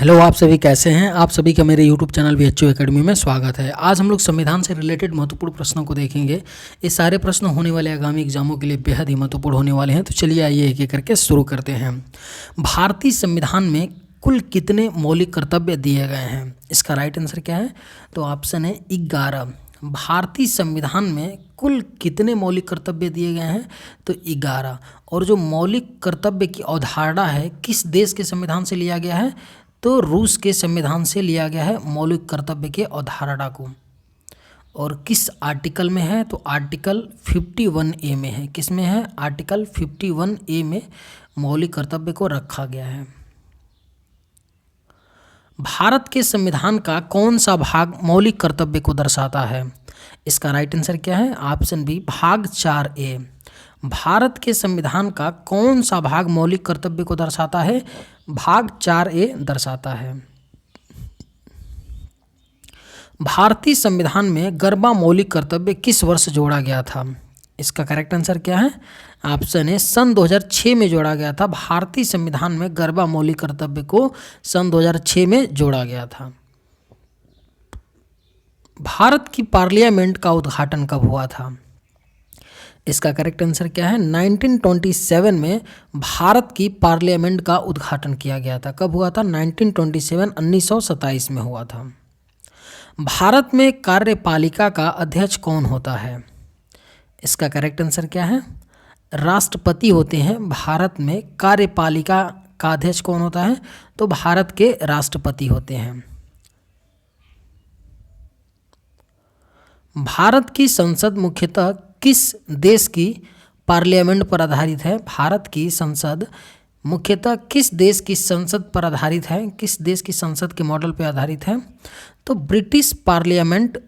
Hello, आप सभी कैसे हैं। आप सभी का मेरे यूट्यूब चैनल VHU एकेडमी में स्वागत है। आज हम लोग संविधान से रिलेटेड महत्वपूर्ण प्रश्नों को देखेंगे। ये सारे प्रश्न होने वाले आगामी एग्जामों के लिए बेहद ही महत्वपूर्ण होने वाले हैं। तो चलिए आइए एक एक करके शुरू करते हैं। भारतीय संविधान में कुल कितने मौलिक कर्तव्य दिए गए हैं? इसका राइट आंसर क्या है? तो ऑप्शन है 11। भारतीय संविधान में कुल कितने मौलिक कर्तव्य दिए गए हैं? तो 11। और जो मौलिक कर्तव्य की अवधारणा है किस देश के संविधान से लिया गया है? तो रूस के संविधान से लिया गया है मौलिक कर्तव्य के अवधारणा को। और किस आर्टिकल में है? तो आर्टिकल 51A में है। किस में है? आर्टिकल 51A में मौलिक कर्तव्य को रखा गया है। भारत के संविधान का कौन सा भाग मौलिक कर्तव्य को दर्शाता है? इसका राइट आंसर क्या है? ऑप्शन बी, भाग 4A। भारत के संविधान का कौन सा भाग मौलिक कर्तव्य को दर्शाता है? भाग 4A दर्शाता है। भारतीय संविधान में गरबा मौलिक कर्तव्य किस वर्ष जोड़ा गया था? इसका करेक्ट आंसर क्या है? ऑप्शन है सन 2006 में जोड़ा गया था। भारतीय संविधान में गरबा मौलिक कर्तव्य को सन 2006 में जोड़ा गया था। भारत की पार्लियामेंट का उद्घाटन कब हुआ था? इसका करेक्ट आंसर क्या है? 1927 में भारत की पार्लियामेंट का उद्घाटन किया गया था। कब हुआ था? 1927 में हुआ था। भारत में कार्यपालिका का अध्यक्ष कौन होता है? इसका करेक्ट आंसर क्या है? राष्ट्रपति होते हैं। भारत में कार्यपालिका का अध्यक्ष कौन होता है? तो भारत के राष्ट्रपति होते हैं। भारत की संसद मुख्यतः किस देश की पार्लियामेंट पर आधारित है? भारत की संसद मुख्यतः किस देश की संसद पर आधारित है? किस देश की संसद के मॉडल पर आधारित है? तो ब्रिटिश पार्लियामेंट।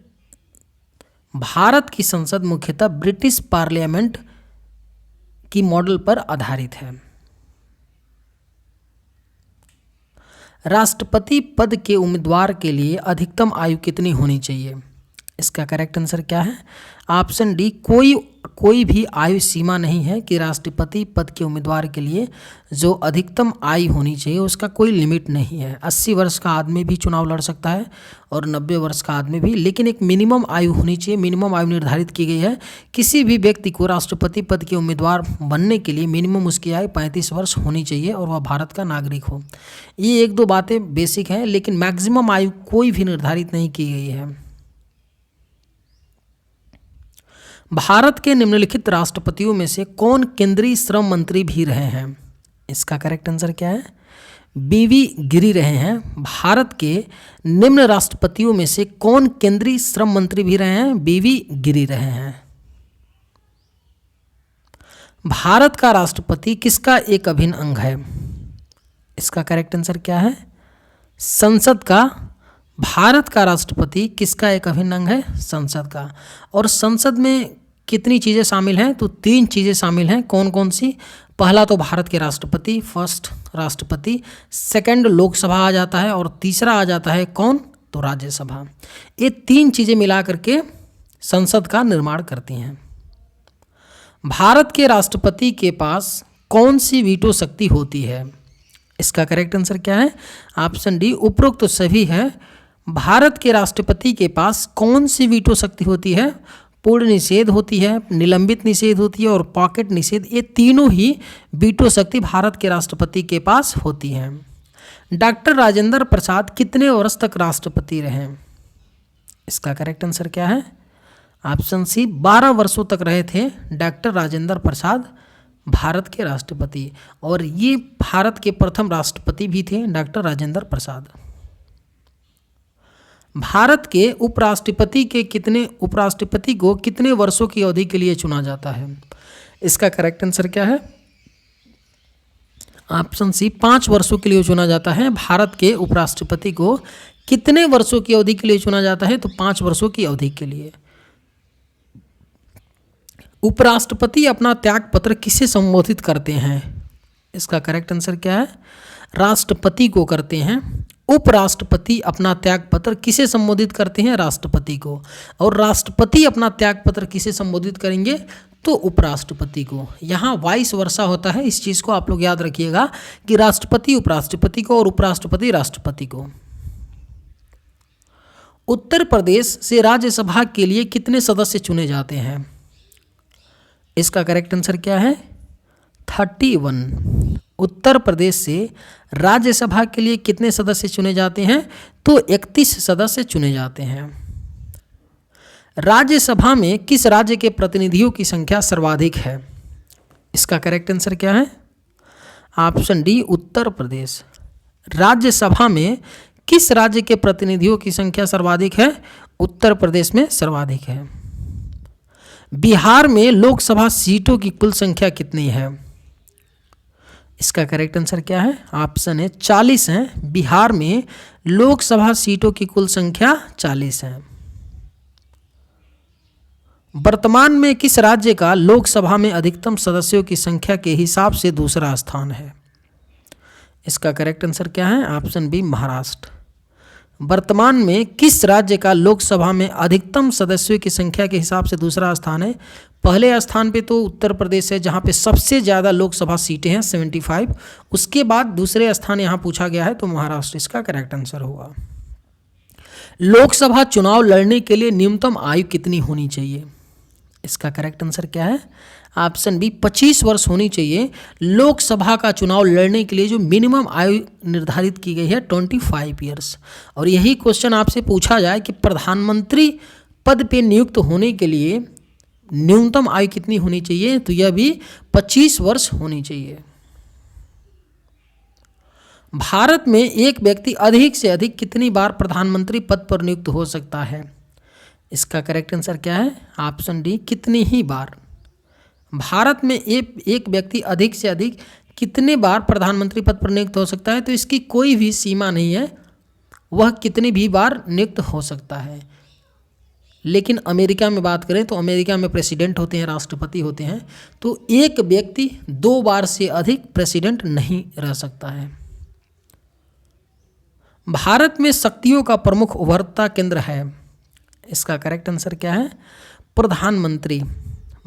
भारत की संसद मुख्यतः ब्रिटिश पार्लियामेंट की मॉडल पर आधारित है। राष्ट्रपति पद के उम्मीदवार के लिए अधिकतम आयु कितनी होनी चाहिए? इसका करेक्ट आंसर क्या है? ऑप्शन डी, कोई भी आयु सीमा नहीं है कि राष्ट्रपति पद के उम्मीदवार के लिए जो अधिकतम आयु होनी चाहिए उसका कोई लिमिट नहीं है। 80 वर्ष का आदमी भी चुनाव लड़ सकता है और 90 वर्ष का आदमी भी, लेकिन एक मिनिमम आयु होनी चाहिए। मिनिमम आयु निर्धारित की गई है। किसी भी व्यक्ति को राष्ट्रपति पद के उम्मीदवार बनने के लिए मिनिमम उसकी आयु 35 वर्ष होनी चाहिए और वह भारत का नागरिक हो। ये एक दो बातें बेसिक हैं, लेकिन मैक्सिमम आयु कोई भी निर्धारित नहीं की गई है। भारत के निम्नलिखित राष्ट्रपतियों में से कौन केंद्रीय श्रम मंत्री भी रहे हैं? इसका करेक्ट आंसर क्या है? BV गिरी रहे हैं। भारत के निम्न राष्ट्रपतियों में से कौन केंद्रीय श्रम मंत्री भी रहे हैं? BV गिरी रहे हैं। भारत का राष्ट्रपति किसका एक अभिन्न अंग है? इसका करेक्ट आंसर क्या है? संसद का। भारत का राष्ट्रपति किसका एक अभिन्न अंग है? संसद का। और संसद में कितनी चीज़ें शामिल हैं? तो 3 चीज़ें शामिल हैं। कौन कौन सी? पहला तो भारत के राष्ट्रपति, फर्स्ट राष्ट्रपति, सेकंड लोकसभा आ जाता है और तीसरा आ जाता है कौन? तो राज्यसभा। ये 3 चीज़ें मिला करके संसद का निर्माण करती हैं। भारत के राष्ट्रपति के पास कौन सी वीटो शक्ति होती है? इसका करेक्ट आंसर क्या है? ऑप्शन डी, उपरोक्त तो सभी है। भारत के राष्ट्रपति के पास कौन सी वीटो शक्ति होती है? पूर्ण निषेध होती है, निलंबित निषेध होती है और पॉकेट निषेध। ये तीनों ही वीटो शक्ति भारत के राष्ट्रपति के पास होती हैं। डॉक्टर राजेंद्र प्रसाद कितने वर्ष तक राष्ट्रपति रहे? इसका करेक्ट आंसर क्या है? ऑप्शन सी, 12 वर्षों तक रहे थे डॉक्टर राजेंद्र प्रसाद भारत के राष्ट्रपति। और ये भारत के प्रथम राष्ट्रपति भी थे डॉक्टर राजेंद्र प्रसाद। भारत के उपराष्ट्रपति को कितने वर्षों की अवधि के लिए चुना जाता है? इसका करेक्ट आंसर क्या है? ऑप्शन सी, 5 वर्षों के लिए चुना जाता है। भारत के उपराष्ट्रपति को कितने वर्षों की अवधि के लिए चुना जाता है? तो 5 वर्षों की अवधि के लिए। उपराष्ट्रपति अपना त्याग पत्र किसे संबोधित करते हैं? इसका करेक्ट आंसर क्या है? राष्ट्रपति को करते हैं। उपराष्ट्रपति अपना त्यागपत्र किसे संबोधित करते हैं? राष्ट्रपति को। और राष्ट्रपति अपना त्यागपत्र किसे संबोधित करेंगे? तो उपराष्ट्रपति को। यहाँ वाइस वर्सा होता है, इस चीज़ को आप लोग याद रखिएगा कि राष्ट्रपति उपराष्ट्रपति को और उपराष्ट्रपति राष्ट्रपति को। उत्तर प्रदेश से राज्यसभा के लिए कितने सदस्य चुने जाते हैं? इसका करेक्ट आंसर क्या है? 31। उत्तर प्रदेश से राज्यसभा के लिए कितने सदस्य चुने जाते हैं? तो 31 सदस्य चुने जाते हैं। राज्यसभा में किस राज्य के प्रतिनिधियों की संख्या सर्वाधिक है? इसका करेक्ट आंसर क्या है? Option D, Uttar Pradesh. राज्यसभा में किस राज्य के प्रतिनिधियों की संख्या सर्वाधिक है? उत्तर प्रदेश में सर्वाधिक है। बिहार में लोकसभा सीटों की कुल संख्या कितनी है? इसका करेक्ट आंसर क्या है? ऑप्शन है 40 है। बिहार में लोकसभा सीटों की कुल संख्या 40 है। वर्तमान में किस राज्य का लोकसभा में अधिकतम सदस्यों की संख्या के हिसाब से दूसरा स्थान है? इसका करेक्ट आंसर क्या है? Option B, Maharashtra. वर्तमान में किस राज्य का लोकसभा में अधिकतम सदस्यों की संख्या के हिसाब से दूसरा स्थान है? पहले स्थान पे तो उत्तर प्रदेश है, जहाँ पे सबसे ज़्यादा लोकसभा सीटें हैं 75। उसके बाद दूसरे स्थान यहाँ पूछा गया है, तो महाराष्ट्र इसका करेक्ट आंसर होगा। लोकसभा चुनाव लड़ने के लिए न्यूनतम आयु कितनी होनी चाहिए? इसका करेक्ट आंसर क्या है? ऑप्शन बी, 25 वर्ष होनी चाहिए। लोकसभा का चुनाव लड़ने के लिए जो मिनिमम आयु निर्धारित की गई है 25 ईयर्स। और यही क्वेश्चन आपसे पूछा जाए कि प्रधानमंत्री पद पे नियुक्त होने के लिए न्यूनतम आयु कितनी होनी चाहिए, तो यह भी 25 वर्ष होनी चाहिए। भारत में एक व्यक्ति अधिक से अधिक कितनी बार प्रधानमंत्री पद पर नियुक्त हो सकता है? इसका करेक्ट आंसर क्या है? ऑप्शन डी, कितनी ही बार। भारत में एक व्यक्ति अधिक से अधिक कितने बार प्रधानमंत्री पद पर नियुक्त हो सकता है? तो इसकी कोई भी सीमा नहीं है, वह कितनी भी बार नियुक्त हो सकता है। लेकिन अमेरिका में बात करें तो अमेरिका में प्रेसिडेंट होते हैं, राष्ट्रपति होते हैं, तो एक व्यक्ति 2 बार से अधिक प्रेसिडेंट नहीं रह सकता है। भारत में शक्तियों का प्रमुख उभरता केंद्र है। इसका करेक्ट आंसर क्या है? प्रधानमंत्री।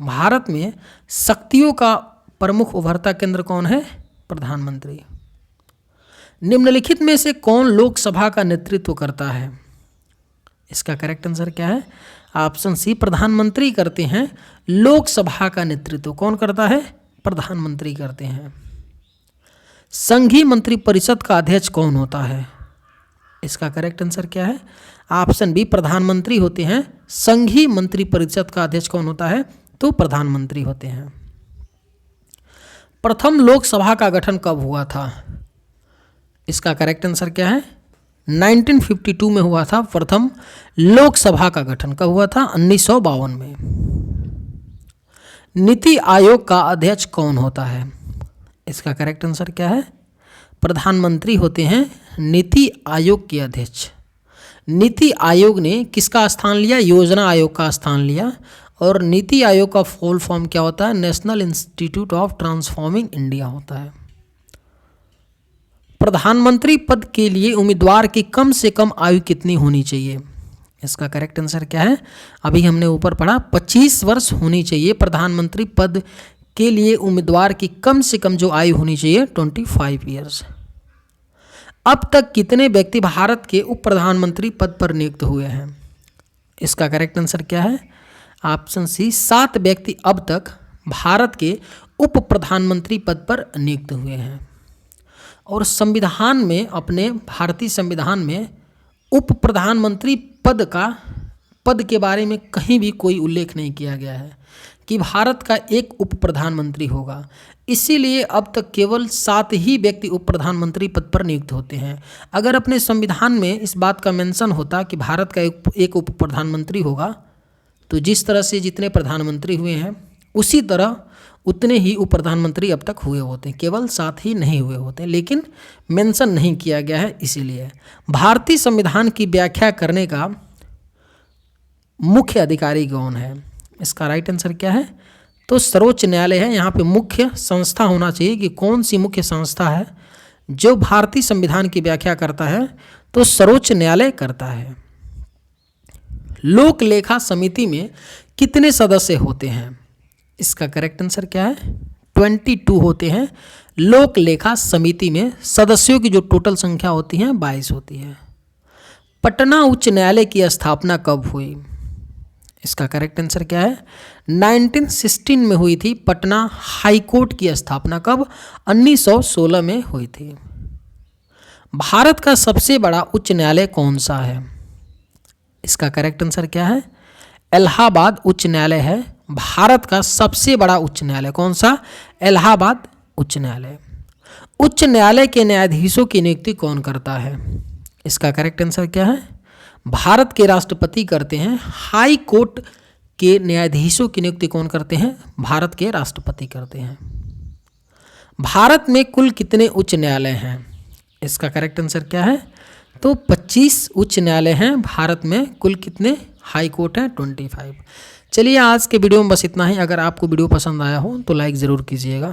भारत में शक्तियों का प्रमुख उभरता केंद्र कौन है? प्रधानमंत्री। निम्नलिखित में से कौन लोकसभा का नेतृत्व करता है? इसका करेक्ट आंसर क्या है? ऑप्शन सी, प्रधानमंत्री करते हैं। लोकसभा का नेतृत्व कौन करता है? प्रधानमंत्री करते हैं। संघीय मंत्रिपरिषद का अध्यक्ष कौन होता है? इसका करेक्ट आंसर क्या है? ऑप्शन बी, प्रधानमंत्री होते हैं। संघीय मंत्रिपरिषद का अध्यक्ष कौन होता है? तो प्रधानमंत्री होते हैं। प्रथम लोकसभा का गठन कब हुआ था? इसका करेक्ट आंसर क्या है? 1952 में हुआ था। प्रथम लोकसभा का गठन कब हुआ था? 1952 में। नीति आयोग का अध्यक्ष कौन होता है? इसका करेक्ट आंसर क्या है? प्रधानमंत्री होते हैं नीति आयोग के अध्यक्ष। नीति आयोग ने किसका स्थान लिया? योजना आयोग का स्थान लिया। और नीति आयोग का फुल फॉर्म क्या होता है? National institute of transforming India होता है। प्रधानमंत्री पद के लिए उम्मीदवार की कम से कम आयु कितनी होनी चाहिए? इसका करेक्ट आंसर क्या है? अभी हमने ऊपर पढ़ा 25 वर्ष होनी चाहिए। प्रधानमंत्री पद के लिए उम्मीदवार की कम से कम जो आयु होनी चाहिए 25 ईयर्स। अब तक कितने व्यक्ति भारत के उप प्रधानमंत्री पद पर नियुक्त हुए हैं? इसका करेक्ट आंसर क्या है? ऑप्शन सी, 7 व्यक्ति अब तक भारत के उप प्रधानमंत्री पद पर नियुक्त हुए हैं। और संविधान में, अपने भारतीय संविधान में उप प्रधानमंत्री पद के बारे में कहीं भी कोई उल्लेख नहीं किया गया है कि भारत का एक उप प्रधानमंत्री होगा। इसीलिए अब तक केवल 7 ही व्यक्ति उप प्रधानमंत्री पद पर नियुक्त होते हैं। अगर अपने संविधान में इस बात का मेंशन होता कि भारत का एक उप प्रधानमंत्री होगा, तो जिस तरह से जितने प्रधानमंत्री हुए हैं उसी तरह उतने ही उप प्रधानमंत्री अब तक हुए होते, केवल 7 ही नहीं हुए होते, लेकिन मेंशन नहीं किया गया है। इसीलिए भारतीय संविधान की व्याख्या करने का मुख्य अधिकारी कौन है? इसका राइट आंसर क्या है? तो सर्वोच्च न्यायालय है। यहाँ पे मुख्य संस्था होना चाहिए कि कौन सी मुख्य संस्था है जो भारतीय संविधान की व्याख्या करता है तो सर्वोच्च न्यायालय करता है। लोक लेखा समिति में कितने सदस्य होते हैं? इसका करेक्ट आंसर क्या है? 22 होते हैं। लोक लेखा समिति में सदस्यों की जो टोटल संख्या होती है 22 होती है। पटना उच्च न्यायालय की स्थापना कब हुई? इसका करेक्ट आंसर क्या है? 1916 में हुई थी। पटना हाई कोर्ट की स्थापना कब? 1916 में हुई थी। भारत का सबसे बड़ा उच्च न्यायालय कौन सा है? इसका करेक्ट आंसर क्या है? इलाहाबाद उच्च न्यायालय है भारत का सबसे बड़ा उच्च न्यायालय। कौन सा? इलाहाबाद उच्च न्यायालय। उच्च न्यायालय के न्यायाधीशों की नियुक्ति कौन करता है? इसका करेक्ट आंसर क्या है? भारत के राष्ट्रपति करते हैं। हाई कोर्ट के न्यायाधीशों की नियुक्ति कौन करते हैं? भारत के राष्ट्रपति करते हैं। भारत में कुल कितने उच्च न्यायालय हैं? इसका करेक्ट आंसर क्या है? तो 25 उच्च न्यायालय हैं भारत में। कुल कितने हाई कोर्ट हैं? 25। चलिए आज के वीडियो में बस इतना ही। अगर आपको वीडियो पसंद आया हो तो लाइक ज़रूर कीजिएगा।